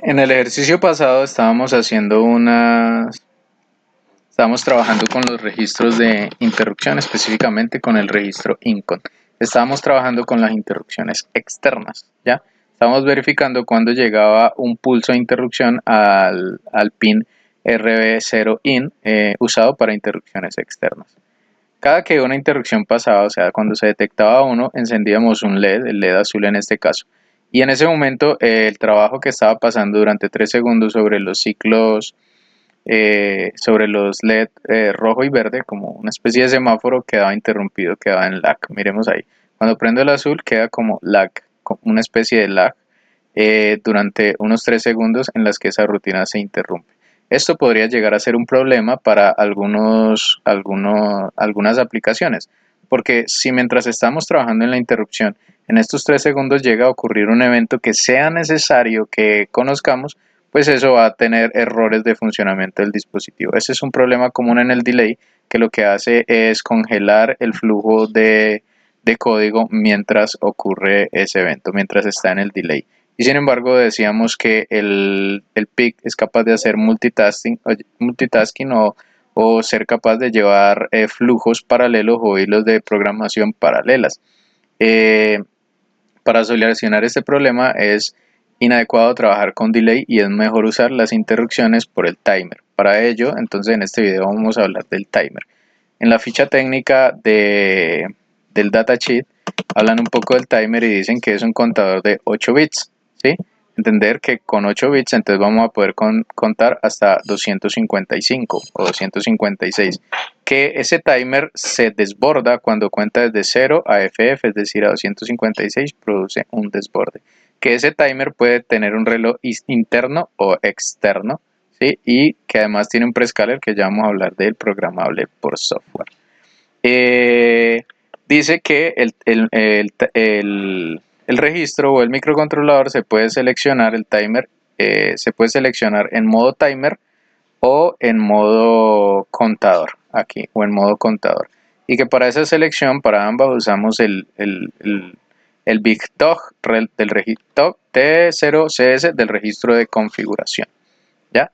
En el ejercicio pasado estábamos trabajando con los registros de interrupción, específicamente con el registro INCON. Estábamos trabajando con las interrupciones externas, ¿ya? Estábamos verificando cuando llegaba un pulso de interrupción al pin RB0IN usado para interrupciones externas. Cada que una interrupción pasaba, o sea, cuando se detectaba uno, encendíamos un LED, el LED azul en este caso. Y en ese momento el trabajo que estaba pasando durante 3 segundos sobre los ciclos, sobre los LED rojo y verde, como una especie de semáforo, quedaba interrumpido, quedaba en lag. Miremos ahí. Cuando prendo el azul queda como lag, como una especie de lag durante unos 3 segundos en las que esa rutina se interrumpe. Esto podría llegar a ser un problema para algunas aplicaciones, porque si mientras estamos trabajando en la interrupción, en estos 3 segundos llega a ocurrir un evento que sea necesario que conozcamos, pues eso va a tener errores de funcionamiento del dispositivo. Ese es un problema común en el delay, que lo que hace es congelar el flujo de código mientras ocurre ese evento, mientras está en el delay. Y sin embargo decíamos que el PIC es capaz de hacer multitasking o ser capaz de llevar flujos paralelos o hilos de programación paralelas. Eh, para solucionar este problema es inadecuado trabajar con delay y es mejor usar las interrupciones por el timer. Para ello, entonces en este video vamos a hablar del timer. En la ficha técnica del datasheet hablan un poco del timer y dicen que es un contador de 8 bits, ¿sí? Entender que con 8 bits entonces vamos a poder contar hasta 255 o 256, que ese timer se desborda cuando cuenta desde 0 a FF, es decir, a 256 produce un desborde, que ese timer puede tener un reloj interno o externo, ¿sí? Y que además tiene un prescaler que ya vamos a hablar del programable por software. Eh, Dice que el registro o el microcontrolador se puede seleccionar, el timer se puede seleccionar en modo timer o en modo contador, aquí, o en modo contador. Y que para esa selección, para ambas, usamos el Big Tog del registro T0CS del registro de configuración, ¿ya?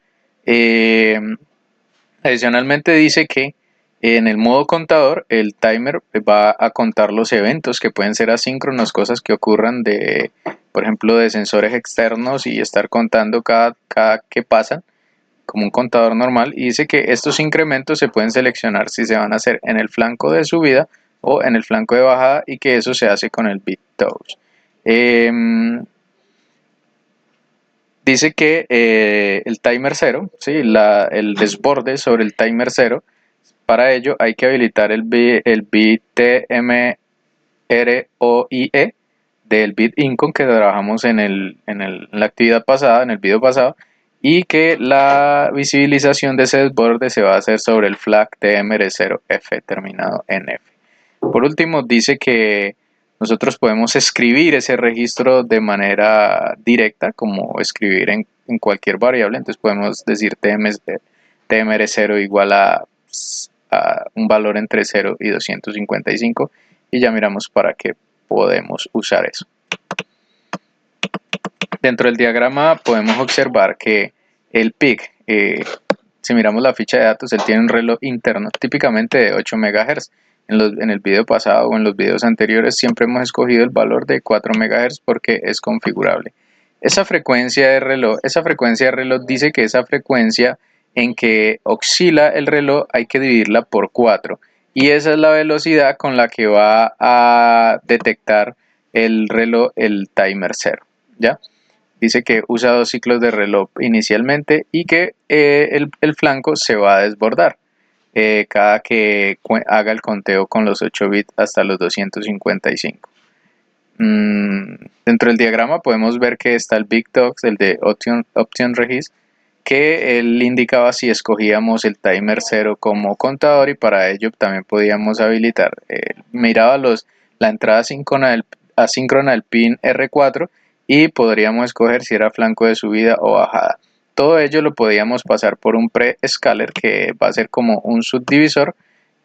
Adicionalmente dice que en el modo contador el timer va a contar los eventos que pueden ser asíncronos, cosas que ocurran por ejemplo, de sensores externos y estar contando cada que pasan como un contador normal, y dice que estos incrementos se pueden seleccionar si se van a hacer en el flanco de subida o en el flanco de bajada, y que eso se hace con el bit touch. Dice que el timer 0, ¿sí? El desborde sobre el timer 0, para ello hay que habilitar el bit TMROIE del bit incon que trabajamos en la actividad pasada, en el video pasado, y que la visibilización de ese desborde se va a hacer sobre el flag TMR0F terminado en F. Por último, dice que nosotros podemos escribir ese registro de manera directa, como escribir en cualquier variable. Entonces podemos decir TMR0 igual a un valor entre 0 y 255, y ya miramos para qué podemos usar eso. Dentro del diagrama podemos observar que el PIC, si miramos la ficha de datos, él tiene un reloj interno típicamente de 8 MHz. En el video pasado o en los videos anteriores siempre hemos escogido el valor de 4 MHz porque es configurable. Esa frecuencia de reloj dice que esa frecuencia en que oscila el reloj hay que dividirla por 4, y esa es la velocidad con la que va a detectar el reloj el timer 0, ¿ya? Dice que usa 2 ciclos de reloj inicialmente y que el flanco se va a desbordar cada que haga el conteo con los 8 bits hasta los 255. Dentro del diagrama podemos ver que está el Big Togs, el de Option Regis, que él indicaba si escogíamos el timer 0 como contador, y para ello también podíamos habilitar, miraba la entrada asíncrona del pin R4, y podríamos escoger si era flanco de subida o bajada. Todo ello lo podíamos pasar por un pre-scaler que va a ser como un subdivisor.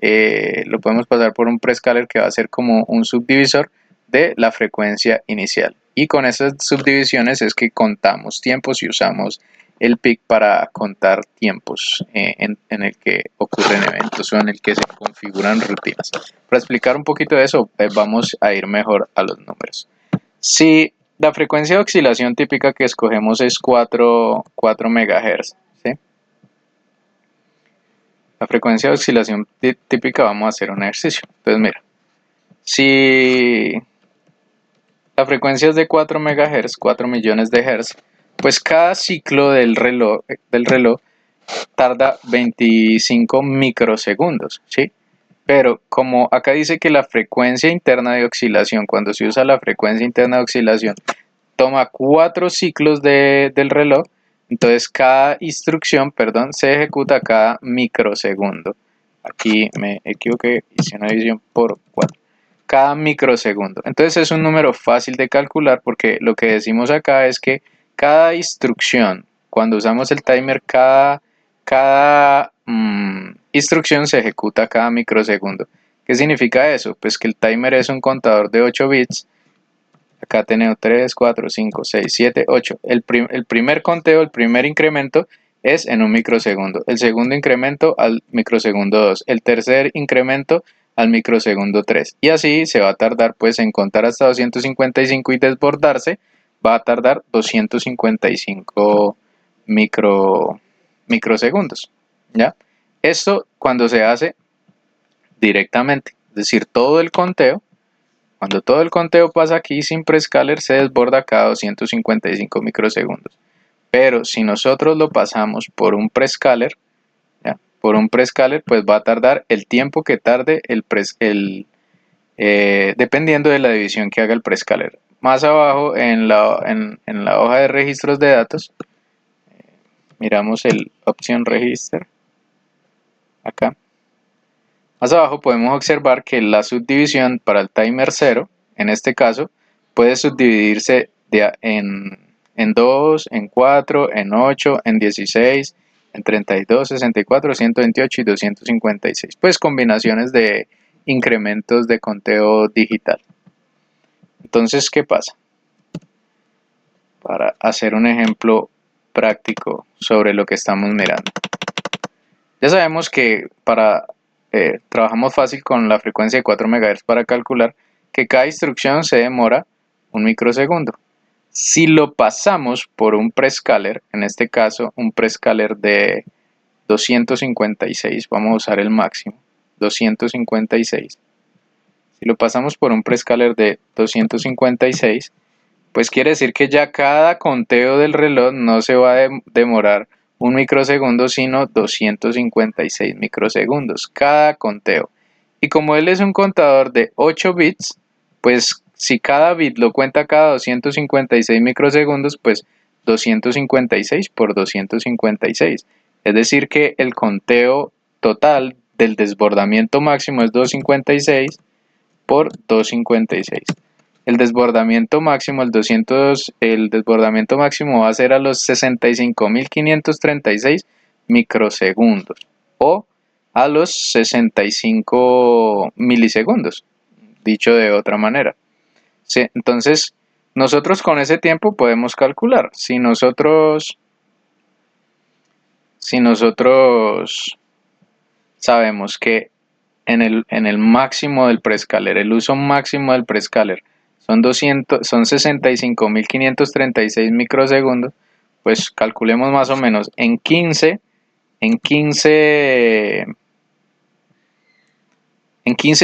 Lo podemos pasar por un pre-scaler que va a ser como un subdivisor de la frecuencia inicial. Y con esas subdivisiones es que contamos tiempos y usamos el PIC para contar tiempos en el que ocurren eventos o en el que se configuran rutinas. Para explicar un poquito de eso, vamos a ir mejor a los números. Si la frecuencia de oscilación típica que escogemos es 4 MHz, ¿sí? La frecuencia de oscilación típica, vamos a hacer un ejercicio. Entonces mira, si la frecuencia es de 4 MHz, 4 millones de Hz, pues cada ciclo del reloj tarda 25 microsegundos, ¿sí? Pero como acá dice que la frecuencia interna de oscilación, cuando se usa la frecuencia interna de oscilación, toma 4 ciclos del reloj, entonces cada instrucción, perdón, se ejecuta cada microsegundo. Aquí me equivoqué, hice una división por 4. Cada microsegundo. Entonces es un número fácil de calcular porque lo que decimos acá es que cada instrucción, cuando usamos el timer, cada instrucción se ejecuta cada microsegundo. ¿Qué significa eso? Pues que el timer es un contador de 8 bits. Acá tenemos 3, 4, 5, 6, 7, 8. El primer conteo, el primer incremento es en un microsegundo. El segundo incremento al microsegundo 2. El tercer incremento al microsegundo 3. Y así se va a tardar pues en contar hasta 255 y desbordarse. Va a tardar 255 microsegundos. ¿Ya? Esto cuando se hace directamente. Es decir, todo el conteo. Cuando todo el conteo pasa aquí sin prescaler, se desborda cada 255 microsegundos. Pero si nosotros lo pasamos por un prescaler, por un prescaler, pues va a tardar el tiempo que tarde dependiendo de la división que haga el prescaler. Más abajo en la hoja de registros de datos, miramos el opción register, acá. Más abajo podemos observar que la subdivisión para el timer 0, en este caso, puede subdividirse en 2, en 4, en 8, en 16, en 32, 64, 128 y 256. Pues combinaciones de incrementos de conteo digital. Entonces, ¿qué pasa? Para hacer un ejemplo práctico sobre lo que estamos mirando. Ya sabemos que trabajamos fácil con la frecuencia de 4 MHz para calcular que cada instrucción se demora un microsegundo. Si lo pasamos por un prescaler, en este caso un prescaler de 256, vamos a usar el máximo, 256. Si lo pasamos por un prescaler de 256, pues quiere decir que ya cada conteo del reloj no se va a demorar un microsegundo, sino 256 microsegundos cada conteo. Y como él es un contador de 8 bits, pues si cada bit lo cuenta cada 256 microsegundos, pues 256 por 256. Es decir que el conteo total del desbordamiento máximo es 256 por 256. El desbordamiento máximo, el desbordamiento máximo va a ser a los 65.536 microsegundos o a los 65 milisegundos, dicho de otra manera. Sí, entonces, nosotros con ese tiempo podemos calcular. Si nosotros sabemos que en el máximo del prescaler, el uso máximo del prescaler son 65.536 microsegundos, pues calculemos más o menos en 15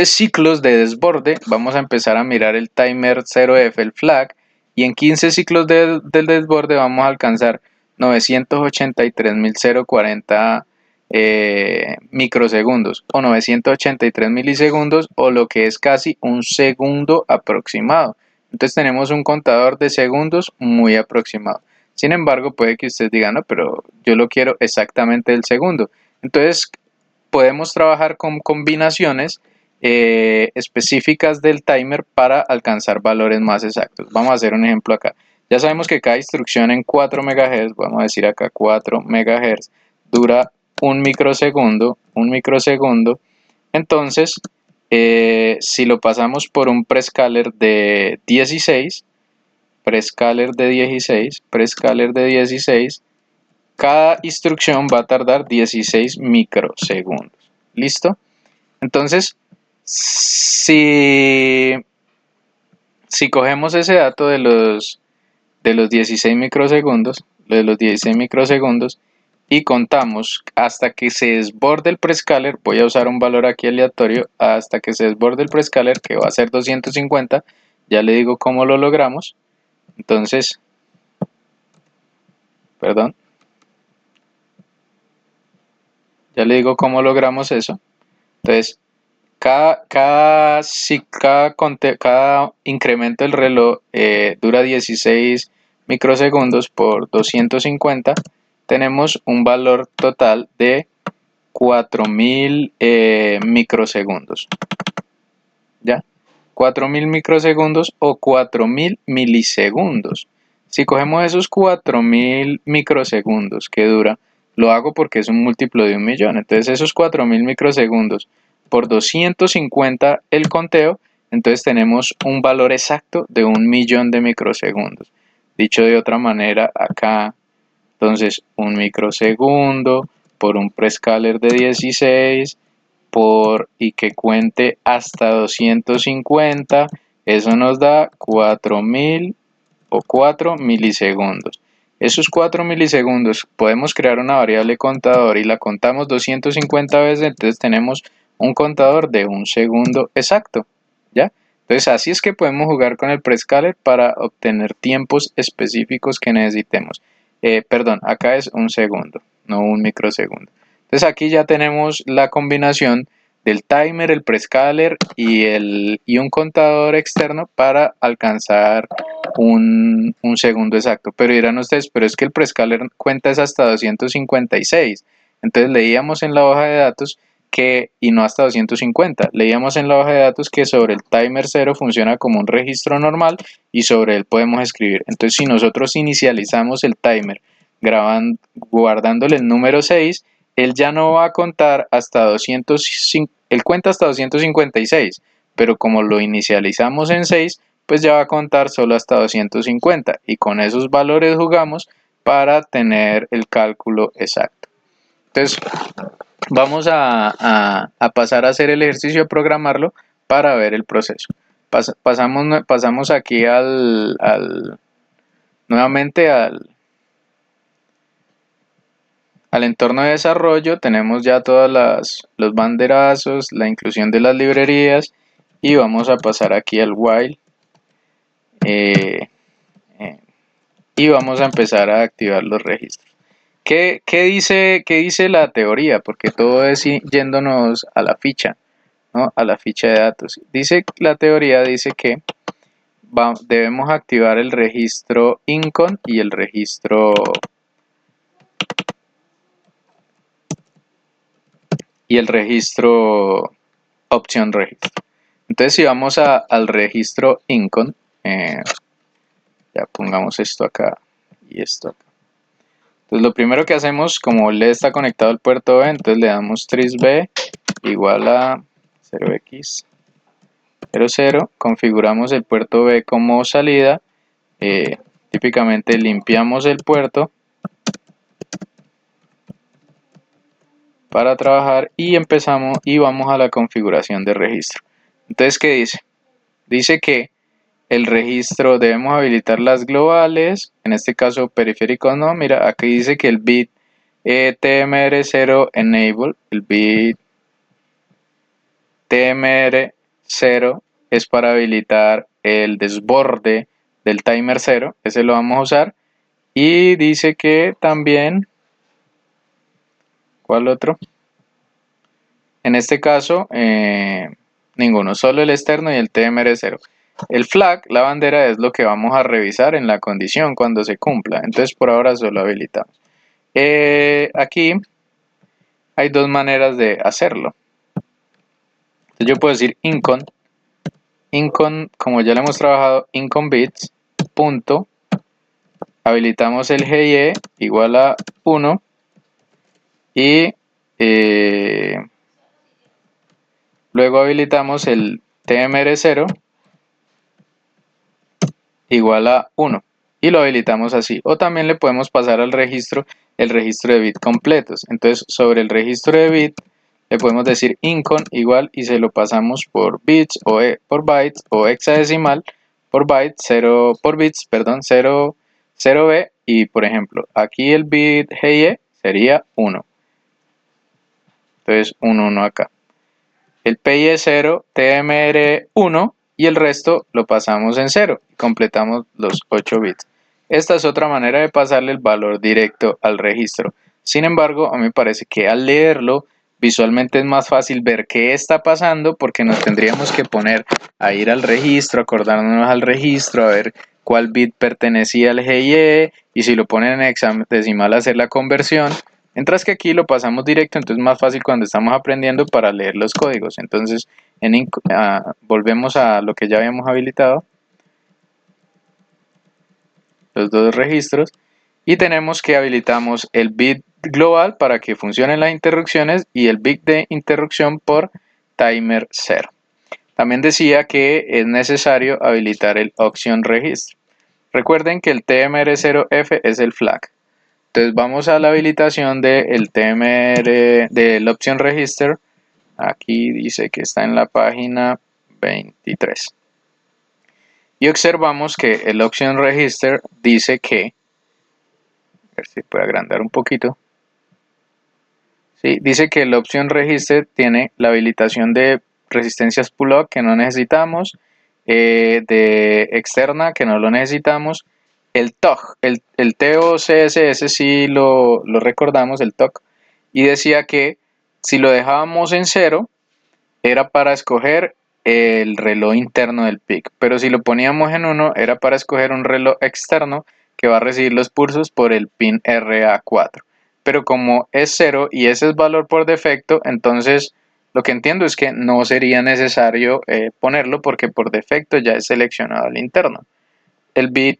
ciclos de desborde. Vamos a empezar a mirar el timer 0F, el flag, y en 15 ciclos del desborde vamos a alcanzar 983.040 microsegundos o 983 milisegundos, o lo que es casi un segundo aproximado. Entonces tenemos un contador de segundos muy aproximado. Sin embargo, puede que ustedes digan, no, pero yo lo quiero exactamente el segundo. Entonces podemos trabajar con combinaciones específicas del timer para alcanzar valores más exactos. Vamos a hacer un ejemplo acá. Ya sabemos que cada instrucción en 4 MHz, vamos a decir acá 4 MHz, dura un microsegundo. Entonces, Si lo pasamos por un prescaler de 16, prescaler de 16, cada instrucción va a tardar 16 microsegundos. ¿Listo? Entonces, si cogemos ese dato de los 16 microsegundos, y contamos hasta que se desborde el prescaler, voy a usar un valor aquí aleatorio, hasta que se desborde el prescaler, que va a ser 250, ya le digo cómo lo logramos. Entonces, perdón, ya le digo cómo logramos eso. Entonces, cada incremento del reloj dura 16 microsegundos por 250, tenemos un valor total de 4000 microsegundos. ¿Ya? 4000 microsegundos o 4000 milisegundos. Si cogemos esos 4000 microsegundos que dura, lo hago porque es un múltiplo de 1.000.000. Entonces esos 4000 microsegundos por 250 el conteo, entonces tenemos un valor exacto de 1.000.000 de microsegundos. Dicho de otra manera, acá, entonces 1 microsegundo por un prescaler de 16 y que cuente hasta 250, eso nos da 4000 o 4 milisegundos. Esos 4 milisegundos podemos crear una variable contador y la contamos 250 veces, entonces tenemos un contador de un segundo exacto, ¿ya? Entonces así es que podemos jugar con el prescaler para obtener tiempos específicos que necesitemos. Perdón, acá es un segundo, no un microsegundo. Entonces aquí ya tenemos la combinación del timer, el prescaler y un contador externo para alcanzar un segundo exacto. Pero dirán ustedes, pero es que el prescaler cuenta es hasta 256. Entonces leíamos en la hoja de datos y no hasta 250, leíamos en la hoja de datos que sobre el timer 0 funciona como un registro normal y sobre él podemos escribir. Entonces si nosotros inicializamos el timer guardándole el número 6, él ya no va a contar hasta 205, él cuenta hasta 256, pero como lo inicializamos en 6, pues ya va a contar solo hasta 250 y con esos valores jugamos para tener el cálculo exacto. Entonces vamos a pasar a hacer el ejercicio, a programarlo para ver el proceso. Pasamos aquí nuevamente al entorno de desarrollo. Tenemos ya todos los banderazos, la inclusión de las librerías y vamos a pasar aquí al while y vamos a empezar a activar los registros. ¿Qué dice la teoría? Porque todo es yéndonos a la ficha, ¿no? A la ficha de datos. La teoría dice que debemos activar el registro incon y el registro option registro. Entonces si vamos al registro incon, ya pongamos esto acá y esto acá. Entonces lo primero que hacemos, como le está conectado al puerto B, entonces le damos tris_b igual a 0x00, configuramos el puerto B como salida, típicamente limpiamos el puerto para trabajar y vamos a la configuración de registro. Entonces, ¿qué dice? Dice que el registro debemos habilitar las globales, en este caso periféricos no, mira, aquí dice que el bit TMR0 enable, el bit TMR0 es para habilitar el desborde del timer 0, ese lo vamos a usar, y dice que también, ¿cuál otro? En este caso, ninguno, solo el externo y el TMR0. El flag, la bandera, es lo que vamos a revisar en la condición cuando se cumpla. Entonces, por ahora solo habilitamos. Aquí hay dos maneras de hacerlo. Entonces, yo puedo decir incon, como ya lo hemos trabajado, incon bits, punto, habilitamos el GIE igual a 1 y Luego habilitamos el tmr0 igual a 1 y lo habilitamos así. O también le podemos pasar al registro el registro de bit completos. Entonces sobre el registro de bit le podemos decir incon igual y se lo pasamos por bits o por bytes o hexadecimal por byte 0 por bits, perdón, 0b y por ejemplo aquí el bit GIE sería 1. Entonces 1 1 acá. El PIE0 TMR1 y el resto lo pasamos en 0 y completamos los 8 bits. Esta es otra manera de pasarle el valor directo al registro. Sin embargo, a mí me parece que al leerlo visualmente es más fácil ver qué está pasando porque nos tendríamos que poner a ir al registro, acordarnos al registro, a ver cuál bit pertenecía al GIE y si lo ponen en hexadecimal hacer la conversión. Mientras que aquí lo pasamos directo, entonces es más fácil cuando estamos aprendiendo para leer los códigos. Entonces volvemos a lo que ya habíamos habilitado, los dos registros, y tenemos que habilitamos el bit global para que funcionen las interrupciones y el bit de interrupción por timer 0. También decía que es necesario habilitar el option register. Recuerden que el TMR0F es el flag. Entonces vamos a la habilitación del TMR, del option register. Aquí dice que está en la página 23. Y observamos que el option register dice que, a ver si puedo agrandar un poquito. Sí, dice que el option register tiene la habilitación de resistencias pull-up que no necesitamos, de externa que no lo necesitamos, el TOC, el TOCSS sí lo recordamos, el TOC, y decía que si lo dejábamos en 0 era para escoger el reloj interno del PIC, pero si lo poníamos en 1 era para escoger un reloj externo que va a recibir los pulsos por el pin RA4. Pero como es 0 y ese es valor por defecto, entonces lo que entiendo es que no sería necesario ponerlo porque por defecto ya es seleccionado el interno. El bit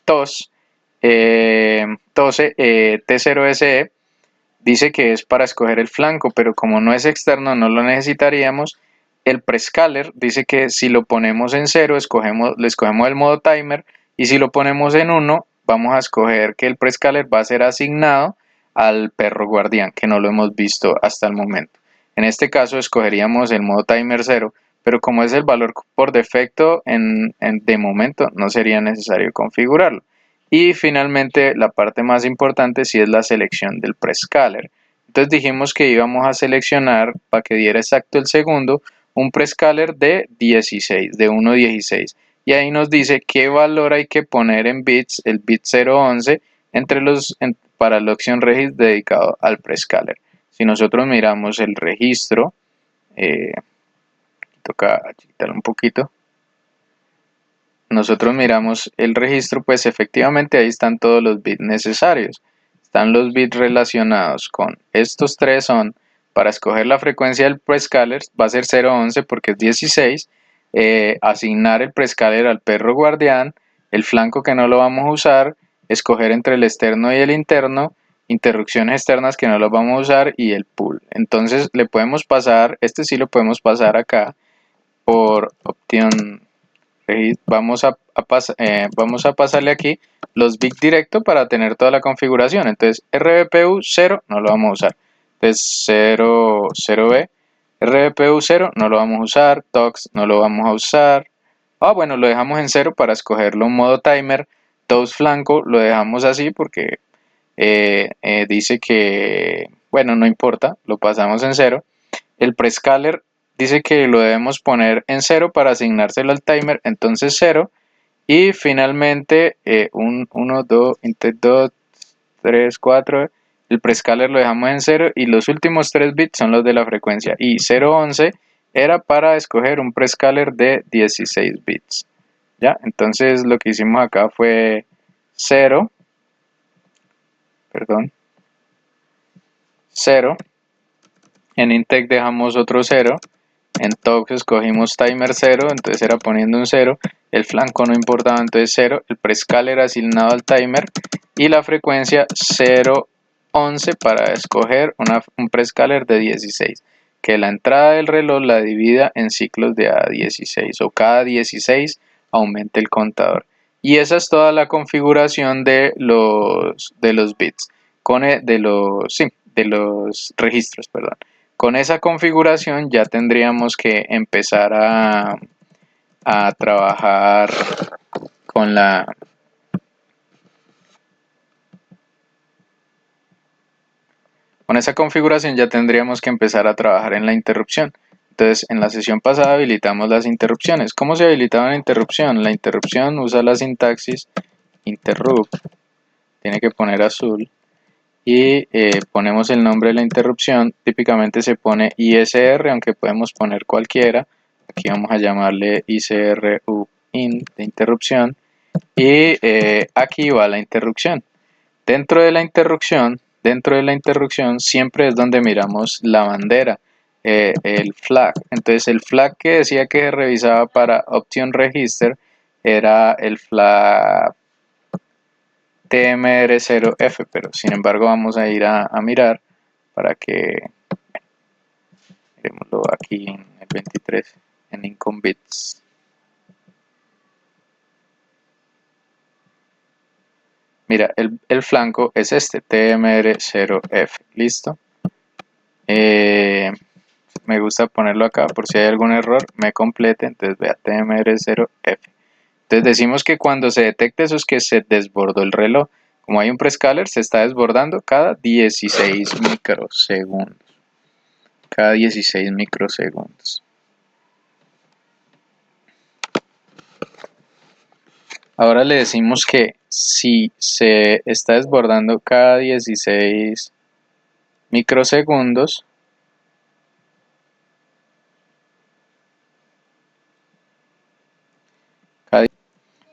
TOS, T0SE dice que es para escoger el flanco, pero como no es externo no lo necesitaríamos. El prescaler dice que si lo ponemos en 0 le escogemos el modo timer y si lo ponemos en 1 vamos a escoger que el prescaler va a ser asignado al perro guardián, que no lo hemos visto hasta el momento. En este caso escogeríamos el modo timer 0, pero como es el valor por defecto de momento no sería necesario configurarlo. Y finalmente la parte más importante sí es la selección del prescaler. Entonces dijimos que íbamos a seleccionar para que diera exacto el segundo un prescaler de 16, de 1.16. Y ahí nos dice qué valor hay que poner en bits, el bit 011 para la opción registro dedicado al prescaler. Si nosotros miramos el registro, toca achicarlo un poquito. Nosotros miramos el registro, pues efectivamente ahí están todos los bits necesarios. Están los bits relacionados con estos tres son para escoger la frecuencia del prescaler, va a ser 011 porque es 16, asignar el prescaler al perro guardián, el flanco que no lo vamos a usar, escoger entre el externo y el interno, interrupciones externas que no lo vamos a usar y el pool. Entonces le podemos pasar, este sí lo podemos pasar acá por opción. Vamos a pasarle aquí los bits directo para tener toda la configuración. Entonces RBPU 0 no lo vamos a usar. Entonces 0b, RBPU 0 no lo vamos a usar, TOX no lo vamos a usar. Bueno, lo dejamos en 0 para escogerlo en modo timer. TOS flanco lo dejamos así porque dice que, bueno, no importa, lo pasamos en 0. El prescaler dice que lo debemos poner en 0 para asignárselo al timer, entonces 0. Y finalmente 1, 2, 2, 3, 4. El prescaler lo dejamos en 0 y los últimos 3 bits son los de la frecuencia. Y 011 era para escoger un prescaler de 16 bits. ¿Ya? Entonces lo que hicimos acá fue 0. Perdón. 0. En Intec dejamos otro 0. En TOX escogimos timer 0, entonces era poniendo un 0. El flanco no importaba, entonces 0. El prescaler asignado al timer. Y la frecuencia 011 para escoger un prescaler de 16. que la entrada del reloj la divida en ciclos de a 16 o cada 16 aumente el contador. Y esa es toda la configuración de los bits, de los registros, perdón. Con esa configuración ya tendríamos que empezar a trabajar con con esa configuración ya tendríamos que empezar a trabajar en la interrupción. Entonces, en la sesión pasada habilitamos las interrupciones. ¿Cómo se habilitaba una interrupción? La interrupción usa la sintaxis interrupt, tiene que poner azul, y ponemos el nombre de la interrupción. Típicamente se pone ISR, aunque podemos poner cualquiera. Aquí vamos a llamarle ICRUIN de interrupción, y aquí va la interrupción. Dentro de la interrupción siempre es donde miramos la bandera, el flag. Entonces el flag que decía que se revisaba para Option Register era el flag TMR0F, pero sin embargo vamos a ir a mirar para que miremoslo aquí en el 23 en Income Bits. Mira, el flanco es este, TMR0F, ¿listo? Me gusta ponerlo acá por si hay algún error, me complete, entonces vea TMR0F. Entonces decimos que cuando se detecte eso es que se desbordó el reloj. Como hay un prescaler, se está desbordando cada 16 microsegundos. Cada 16 microsegundos. Ahora le decimos que si se está desbordando cada 16 microsegundos,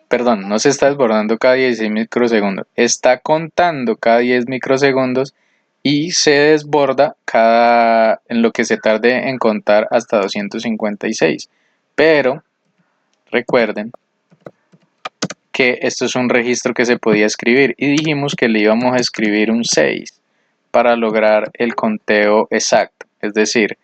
perdón, no se está desbordando cada 16 microsegundos, está contando cada 10 microsegundos y se desborda en lo que se tarde en contar hasta 256. Pero recuerden que esto es un registro que se podía escribir y dijimos que le íbamos a escribir un 6 para lograr el conteo exacto, es decir,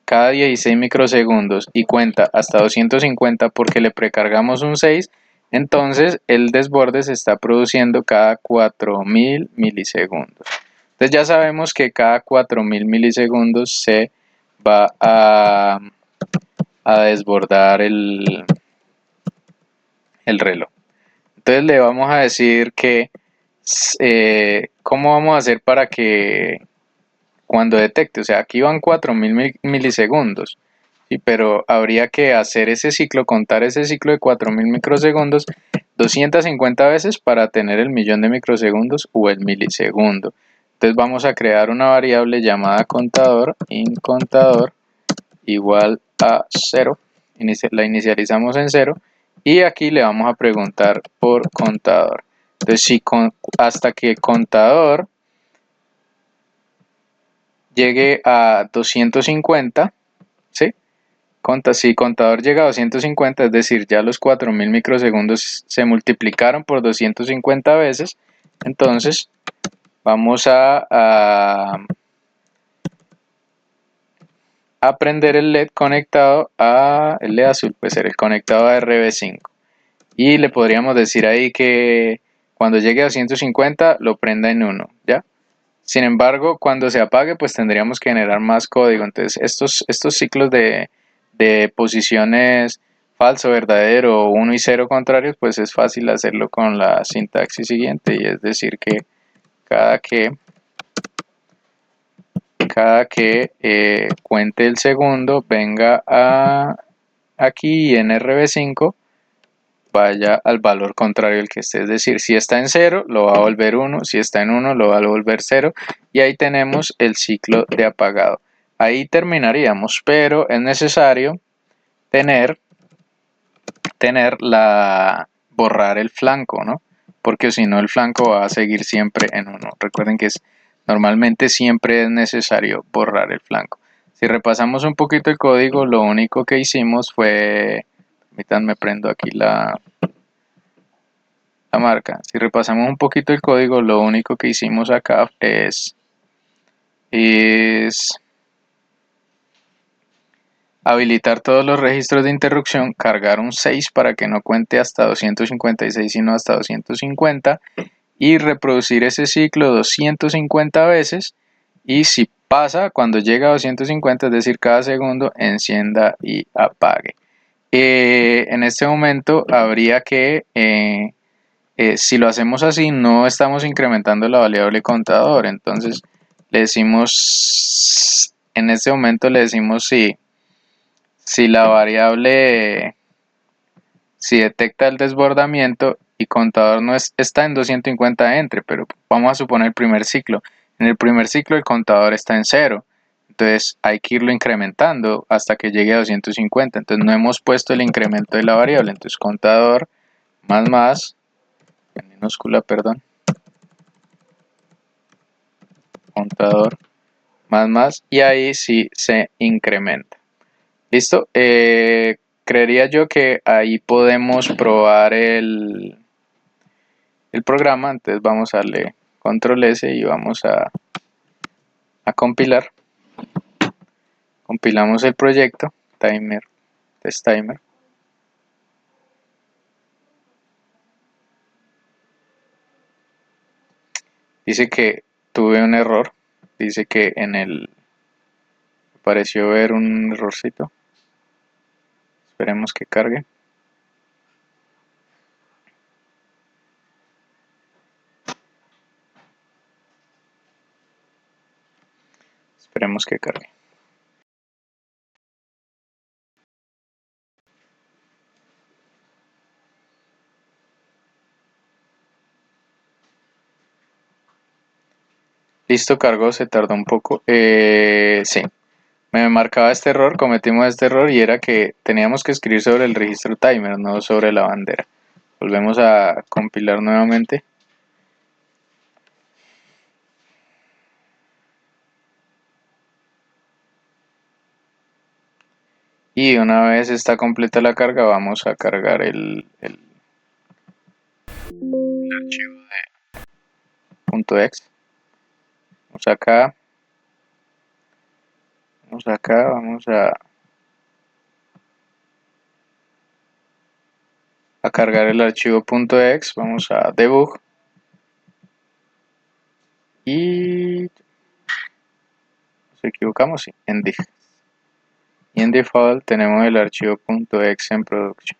cada 16 microsegundos y cuenta hasta 250 porque le precargamos un 6, entonces el desborde se está produciendo cada 4000 milisegundos. Entonces ya sabemos que cada 4000 milisegundos se va a desbordar el reloj. Entonces le vamos a decir que cómo vamos a hacer para que cuando detecte, o sea, aquí van 4000 milisegundos, ¿sí? Pero habría que hacer ese ciclo, contar ese ciclo de 4000 microsegundos 250 veces para tener el millón de microsegundos o el milisegundo. Entonces vamos a crear una variable llamada contador, inContador, igual a 0, la inicializamos en 0 y aquí le vamos a preguntar por contador. Entonces si hasta que contador llegue a 250, ¿sí? Si contador llega a 250, es decir, ya los 4000 microsegundos se multiplicaron por 250 veces, entonces vamos a prender el LED conectado el LED azul, puede ser el conectado a RB5. Y le podríamos decir ahí que cuando llegue a 250 lo prenda en 1, ¿ya? Sin embargo, cuando se apague, pues tendríamos que generar más código. Entonces, estos ciclos de posiciones falso, verdadero, 1 y 0 contrarios, pues es fácil hacerlo con la sintaxis siguiente, y es decir que cada que, cuente el segundo, venga aquí en RB5, vaya al valor contrario al que esté, es decir, si está en 0 lo va a volver 1, si está en 1 lo va a volver 0, y ahí tenemos el ciclo de apagado. Ahí terminaríamos, pero es necesario borrar el flanco, ¿no? Porque si no el flanco va a seguir siempre en 1. Recuerden que normalmente siempre es necesario borrar el flanco. Si repasamos un poquito el código, lo único que hicimos fue, permítanme prendo aquí la marca. Si repasamos un poquito el código, lo único que hicimos acá es habilitar todos los registros de interrupción, cargar un 6 para que no cuente hasta 256 sino hasta 250 y reproducir ese ciclo 250 veces y si pasa cuando llega a 250, es decir, cada segundo, encienda y apague. En este momento habría que, si lo hacemos así, no estamos incrementando la variable contador, entonces le decimos, en este momento le decimos si la variable, si detecta el desbordamiento y contador no está en 250 entre, pero vamos a suponer el primer ciclo. En el primer ciclo el contador está en 0, entonces hay que irlo incrementando hasta que llegue a 250, entonces no hemos puesto el incremento de la variable, entonces contador más, en minúscula, perdón, contador más, y ahí sí se incrementa. ¿Listo? Creería yo que ahí podemos probar el programa, entonces vamos a darle control S y vamos a compilar. Compilamos el proyecto, timer, test timer. Dice que tuve un error, dice que en el pareció ver un errorcito. Esperemos que cargue. Esperemos que cargue. Listo, cargó, se tardó un poco. Sí, me marcaba este error, cometimos este error y era que teníamos que escribir sobre el registro timer, no sobre la bandera. Volvemos a compilar nuevamente. Y una vez está completa la carga, vamos a cargar el archivo de .exe. Vamos a cargar el archivo .exe, vamos a debug y nos equivocamos, sí, en diff. Y en default tenemos el archivo .exe en producción.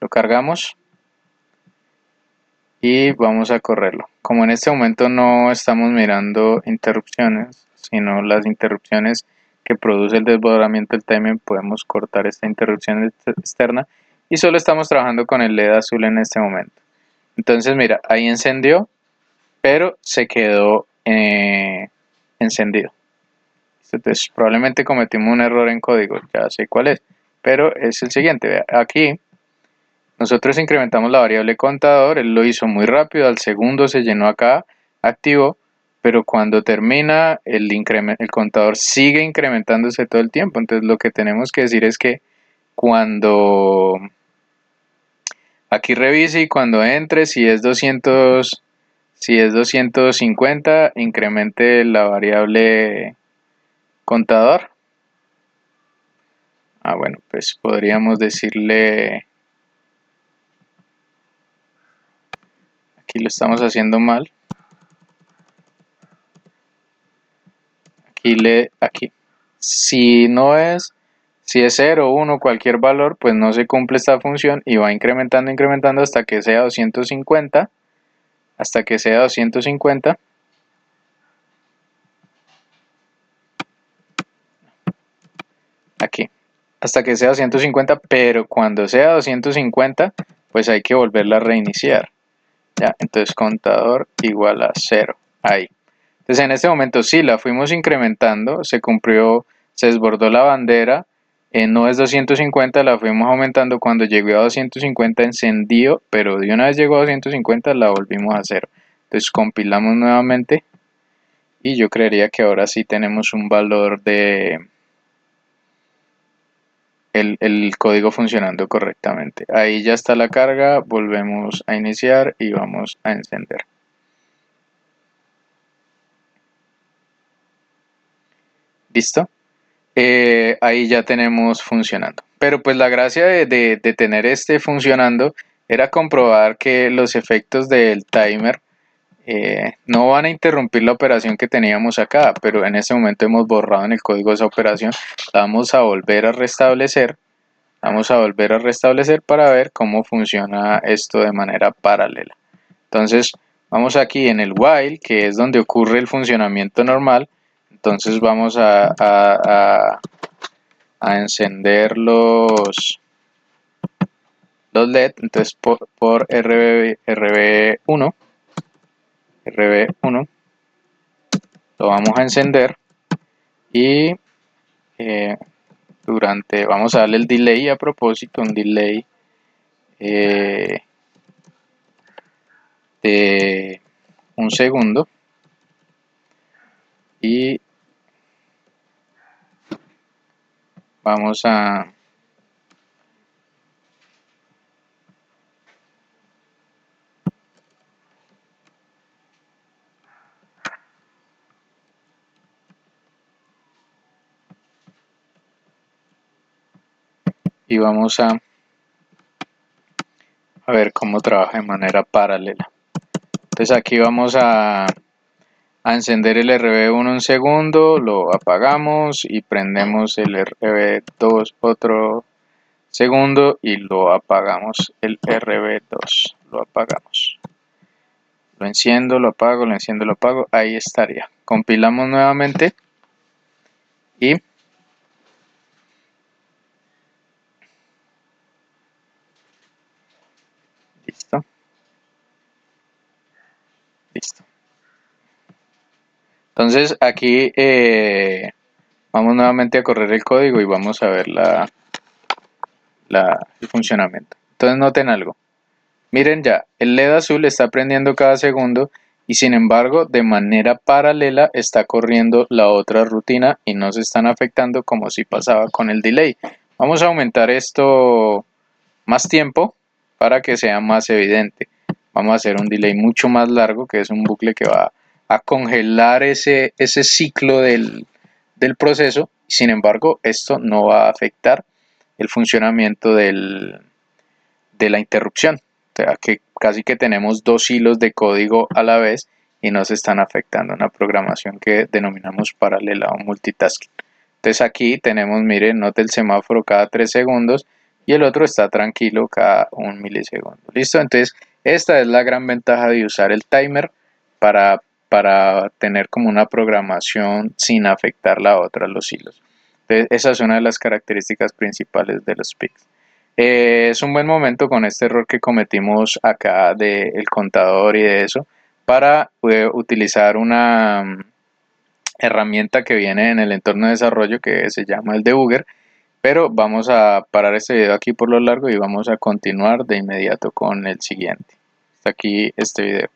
Lo cargamos y vamos a correrlo. Como en este momento no estamos mirando interrupciones, sino las interrupciones que produce el desbordamiento del timer, podemos cortar esta interrupción externa y solo estamos trabajando con el LED azul en este momento. Entonces mira, ahí encendió, pero se quedó encendido. Entonces probablemente cometimos un error en código, ya sé cuál es, pero es el siguiente. Vea, aquí nosotros incrementamos la variable contador, él lo hizo muy rápido, al segundo se llenó acá, activo, pero cuando termina el contador sigue incrementándose todo el tiempo. Entonces lo que tenemos que decir es que cuando aquí revise y cuando entre, si es 250, incremente la variable contador. Bueno, pues podríamos decirle, aquí lo estamos haciendo mal. Aquí, si es 0, 1, cualquier valor, pues no se cumple esta función y va incrementando hasta que sea 250, aquí, hasta que sea 250, pero cuando sea 250, pues hay que volverla a reiniciar, ya, entonces contador igual a 0, ahí. Entonces en este momento sí la fuimos incrementando, se cumplió, se desbordó la bandera, no es 250, la fuimos aumentando, cuando llegó a 250 encendió, pero de una vez llegó a 250 la volvimos a 0. Entonces compilamos nuevamente y yo creería que ahora sí tenemos un valor de el código funcionando correctamente. Ahí ya está la carga, volvemos a iniciar y vamos a encender. ¿Listo? ahí ya tenemos funcionando. Pero pues la gracia de tener este funcionando era comprobar que los efectos del timer no van a interrumpir la operación que teníamos acá, pero en este momento hemos borrado en el código esa operación. La vamos a volver a restablecer. Vamos a volver a restablecer para ver cómo funciona esto de manera paralela. Entonces vamos aquí en el while, que es donde ocurre el funcionamiento normal. Entonces vamos a encender los LED. Entonces por RB1 lo vamos a encender y vamos a darle el delay a propósito, un delay de un segundo, y vamos a ver cómo trabaja de manera paralela. Entonces aquí vamos a encender el RB1 un segundo, lo apagamos y prendemos el RB2 otro segundo y lo apagamos, el RB2 lo apagamos. Lo enciendo, lo apago, lo enciendo, lo apago, ahí estaría. Compilamos nuevamente y listo, listo. Entonces aquí vamos nuevamente a correr el código y vamos a ver el funcionamiento. Entonces noten algo. Miren ya, el LED azul está prendiendo cada segundo y sin embargo de manera paralela está corriendo la otra rutina y no se están afectando como si pasaba con el delay. Vamos a aumentar esto más tiempo para que sea más evidente. Vamos a hacer un delay mucho más largo, que es un bucle que va a congelar ese ciclo del proceso. Sin embargo, esto no va a afectar el funcionamiento de la interrupción. O sea, que casi que tenemos dos hilos de código a la vez y no se están afectando, una programación que denominamos paralela o multitasking. Entonces aquí tenemos, miren, note el semáforo cada 3 segundos y el otro está tranquilo cada 1 milisegundo. ¿Listo? Entonces esta es la gran ventaja de usar el timer para tener como una programación sin afectar la otra, los hilos. Entonces esa es una de las características principales de los PICs. Es un buen momento con este error que cometimos acá del contador y de eso para utilizar una herramienta que viene en el entorno de desarrollo que se llama el debugger, pero vamos a parar este video aquí por lo largo y vamos a continuar de inmediato con el siguiente. Hasta aquí este video.